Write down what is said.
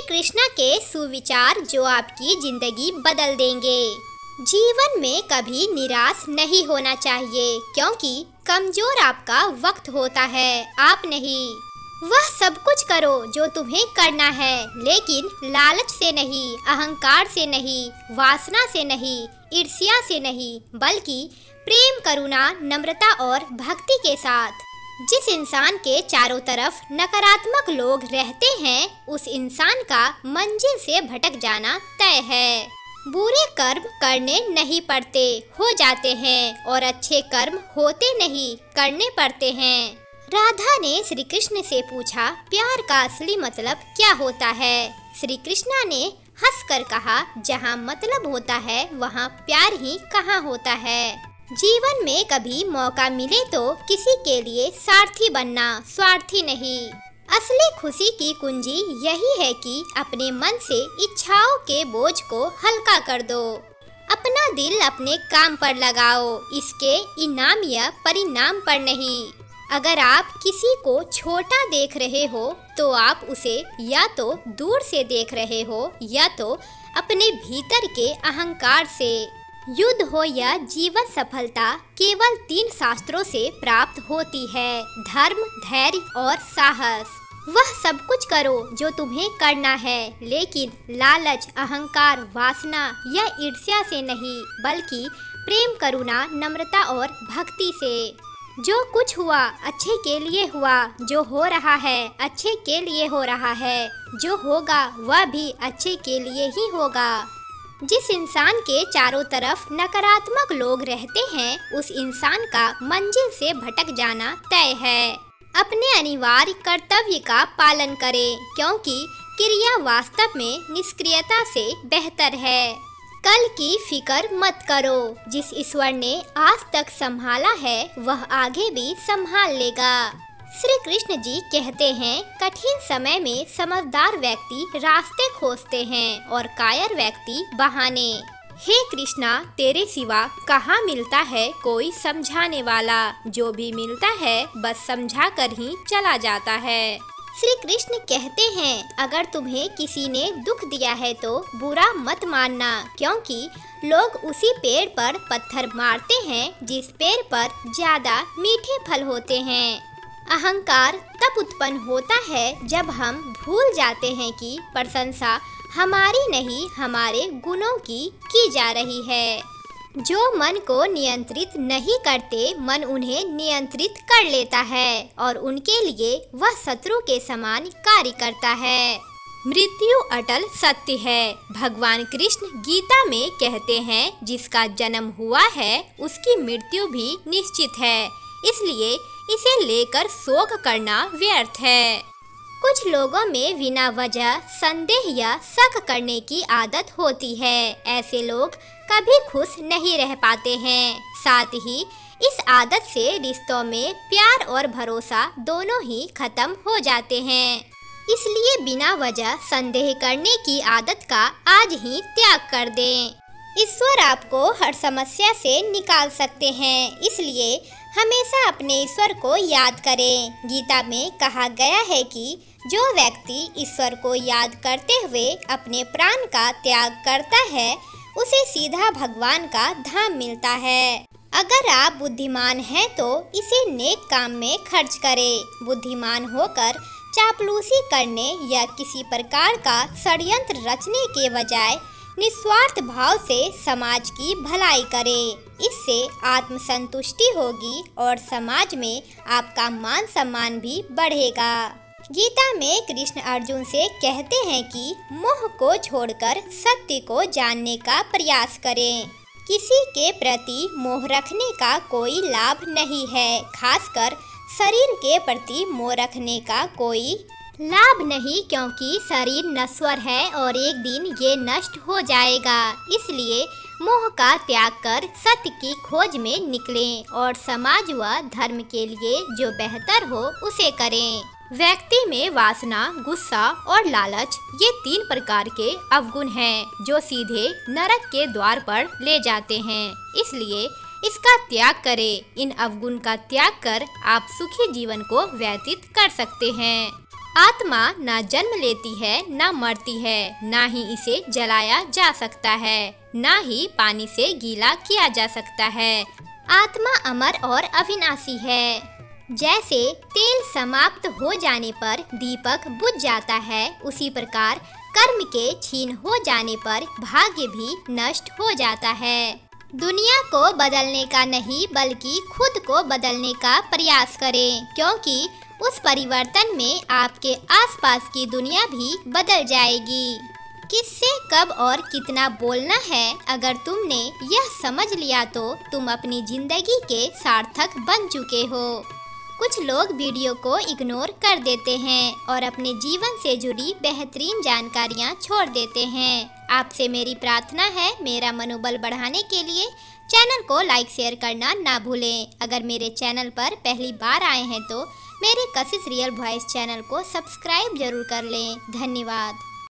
कृष्ण के सुविचार जो आपकी जिंदगी बदल देंगे। जीवन में कभी निराश नहीं होना चाहिए, क्योंकि कमजोर आपका वक्त होता है, आप नहीं। वह सब कुछ करो जो तुम्हें करना है, लेकिन लालच से नहीं, अहंकार से नहीं, वासना से नहीं, ईर्ष्या से नहीं, बल्कि प्रेम, करुणा, नम्रता और भक्ति के साथ। जिस इंसान के चारों तरफ नकारात्मक लोग रहते हैं, उस इंसान का मंजिल से भटक जाना तय है। बुरे कर्म करने नहीं पड़ते, हो जाते हैं, और अच्छे कर्म होते नहीं, करने पड़ते हैं। राधा ने श्री कृष्ण से पूछा, प्यार का असली मतलब क्या होता है? श्री कृष्ण ने हंसकर कहा, जहाँ मतलब होता है वहाँ प्यार ही कहाँ होता है। जीवन में कभी मौका मिले तो किसी के लिए सारथी बनना, स्वार्थी नहीं। असली खुशी की कुंजी यही है कि अपने मन से इच्छाओं के बोझ को हल्का कर दो। अपना दिल अपने काम पर लगाओ, इसके इनाम या परिणाम पर नहीं। अगर आप किसी को छोटा देख रहे हो तो आप उसे या तो दूर से देख रहे हो या तो अपने भीतर के अहंकार से। युद्ध हो या जीवन सफलता केवल 3 शास्त्रों से प्राप्त होती है, धर्म, धैर्य और साहस। वह सब कुछ करो जो तुम्हें करना है, लेकिन लालच, अहंकार, वासना या ईर्ष्या से नहीं, बल्कि प्रेम, करुणा, नम्रता और भक्ति से। जो कुछ हुआ अच्छे के लिए हुआ, जो हो रहा है अच्छे के लिए हो रहा है, जो होगा वह भी अच्छे के लिए ही होगा। जिस इंसान के चारों तरफ नकारात्मक लोग रहते हैं, उस इंसान का मंजिल से भटक जाना तय है। अपने अनिवार्य कर्तव्य का पालन करें, क्योंकि क्रिया वास्तव में निष्क्रियता से बेहतर है। कल की फिक्र मत करो, जिस ईश्वर ने आज तक संभाला है वह आगे भी संभाल लेगा। श्री कृष्ण जी कहते हैं, कठिन समय में समझदार व्यक्ति रास्ते खोजते हैं और कायर व्यक्ति बहाने। हे कृष्णा, तेरे सिवा कहाँ मिलता है कोई समझाने वाला? जो भी मिलता है बस समझा कर ही चला जाता है। श्री कृष्ण कहते हैं, अगर तुम्हें किसी ने दुख दिया है तो बुरा मत मानना, क्योंकि लोग उसी पेड़ पर पत्थर मारते हैं जिस पेड़ पर ज्यादा मीठे फल होते हैं। अहंकार तब उत्पन्न होता है जब हम भूल जाते हैं कि प्रशंसा हमारी नहीं, हमारे गुणों की जा रही है। जो मन को नियंत्रित नहीं करते, मन उन्हें नियंत्रित कर लेता है और उनके लिए वह शत्रु के समान कार्य करता है। मृत्यु अटल सत्य है। भगवान कृष्ण गीता में कहते हैं, जिसका जन्म हुआ है उसकी मृत्यु भी निश्चित है, इसलिए इसे लेकर शोक करना व्यर्थ है। कुछ लोगों में बिना वजह संदेह या शक करने की आदत होती है। ऐसे लोग कभी खुश नहीं रह पाते हैं। साथ ही इस आदत से रिश्तों में प्यार और भरोसा दोनों ही खत्म हो जाते हैं। इसलिए बिना वजह संदेह करने की आदत का आज ही त्याग कर दें। ईश्वर आपको हर समस्या से निकाल सकते हैं, इसलिए हमेशा अपने ईश्वर को याद करें। गीता में कहा गया है कि जो व्यक्ति ईश्वर को याद करते हुए अपने प्राण का त्याग करता है, उसे सीधा भगवान का धाम मिलता है। अगर आप बुद्धिमान हैं तो इसे नेक काम में खर्च करें। बुद्धिमान होकर चापलूसी करने या किसी प्रकार का षड्यंत्र रचने के बजाय निस्वार्थ भाव से समाज की भलाई करें। इससे आत्मसंतुष्टि होगी और समाज में आपका मान सम्मान भी बढ़ेगा। गीता में कृष्ण अर्जुन से कहते हैं कि मोह को छोड़कर सत्य को जानने का प्रयास करें। किसी के प्रति मोह रखने का कोई लाभ नहीं है, खासकर शरीर के प्रति मोह रखने का कोई लाभ नहीं, क्योंकि शरीर नश्वर है और एक दिन ये नष्ट हो जाएगा। इसलिए मोह का त्याग कर सत्य की खोज में निकलें और समाज व धर्म के लिए जो बेहतर हो उसे करें। व्यक्ति में वासना, गुस्सा और लालच ये 3 प्रकार के अवगुण हैं जो सीधे नरक के द्वार पर ले जाते हैं। इसलिए इसका त्याग करें। इन अवगुण का त्याग कर आप सुखी जीवन को व्यतीत कर सकते हैं। आत्मा ना जन्म लेती है ना मरती है, ना ही इसे जलाया जा सकता है, ना ही पानी से गीला किया जा सकता है। आत्मा अमर और अविनाशी है। जैसे तेल समाप्त हो जाने पर दीपक बुझ जाता है, उसी प्रकार कर्म के क्षीण हो जाने पर भाग्य भी नष्ट हो जाता है। दुनिया को बदलने का नहीं बल्कि खुद को बदलने का प्रयास करें, क्योंकि उस परिवर्तन में आपके आसपास की दुनिया भी बदल जाएगी। किससे कब और कितना बोलना है, अगर तुमने यह समझ लिया तो तुम अपनी जिंदगी के सार्थक बन चुके हो। कुछ लोग वीडियो को इग्नोर कर देते हैं और अपने जीवन से जुड़ी बेहतरीन जानकारियां छोड़ देते हैं। आपसे मेरी प्रार्थना है, मेरा मनोबल बढ़ाने के लिए चैनल को लाइक शेयर करना ना भूलें। अगर मेरे चैनल पर पहली बार आए हैं तो मेरे कशिश रियल वॉइस चैनल को सब्सक्राइब जरूर कर लें। धन्यवाद।